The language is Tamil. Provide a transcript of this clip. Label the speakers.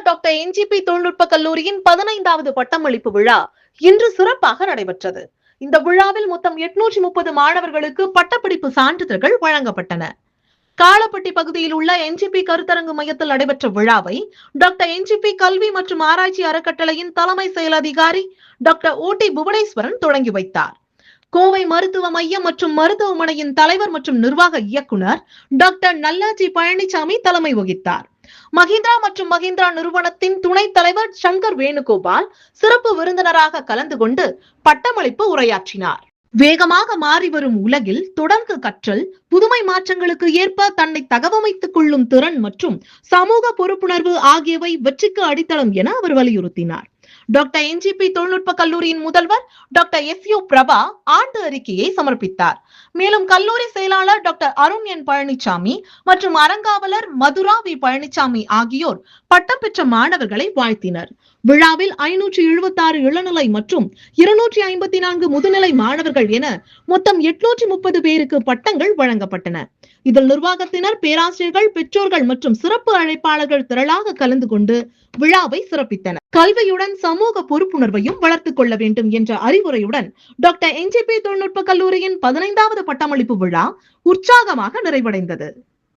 Speaker 1: டாக்டர் என்ஜிபி தொழில்நுட்ப கல்லூரியின் 15வது பட்டமளிப்பு விழா இன்று சிறப்பாக நடைபெற்றது. இந்த விழாவில் மொத்தம் 830 மாணவர்களுக்கு பட்டப்படிப்பு சான்றிதழ்கள் வழங்கப்பட்டன. காலப்பட்டி பகுதியில் உள்ள என்ஜிபி கருத்தரங்கு மையத்தில் நடைபெற்ற விழாவை டாக்டர் என்ஜிபி கல்வி மற்றும் ஆராய்ச்சி அறக்கட்டளையின் தலைமை செயல் அதிகாரி டாக்டர் ஓ.டி. புவனேஸ்வரன் தொடங்கி வைத்தார். கோவை மருத்துவ மையம் மற்றும் மருத்துவமனையின் தலைவர் மற்றும் நிர்வாக இயக்குனர் டாக்டர் நல்லாஜி பழனிசாமி தலைமை வகித்தார். மஹிந்திரா மற்றும் மஹிந்திரா நிறுவனத்தின் துணைத் தலைவர் சங்கர் வேணுகோபால் சிறப்பு விருந்தினராக கலந்து கொண்டு பட்டமளிப்பு உரையாற்றினார். வேகமாக மாறி வரும் உலகில் தொடர்ந்து கற்றல், புதுமை மாற்றங்களுக்கு ஏற்ப தன்னை தகவமைத்துக் கொள்ளும் திறன் மற்றும் சமூக பொறுப்புணர்வு ஆகியவை வெற்றிக்கு அடித்தளம் என அவர் வலியுறுத்தினார். டாக்டர் என்ஜிபி தொழில்நுட்ப கல்லூரியின் முதல்வர் டாக்டர் எஸ்.யு. பிரபா ஆண்டு அறிக்கையை சமர்ப்பித்தார். மேலும் கல்லூரி செயலாளர் டாக்டர் அருண் என். பழனிசாமி மற்றும் அறங்காவலர் மதுரா வி. பழனிசாமி ஆகியோர் பட்டம் பெற்ற மாணவர்களை வாழ்த்தினர். விழாவில் 576 இளநிலை மற்றும் 254 முதுநிலை மாணவர்கள் என மொத்தம் 830 பேருக்கு பட்டங்கள் வழங்கப்பட்டன. இதில் நிர்வாகத்தினர், பேராசிரியர்கள், பெற்றோர்கள் மற்றும் சிறப்பு அழைப்பாளர்கள் திரளாக கலந்து கொண்டு விழாவை சிறப்பித்தனர். கல்வியுடன் சமூக பொறுப்புணர்வையும் வளர்த்துக் கொள்ள வேண்டும் என்ற அறிவுரையுடன் டாக்டர் என்ஜிபி தொழில்நுட்ப கல்லூரியின் 15வது பட்டமளிப்பு விழா உற்சாகமாக நிறைவடைந்தது.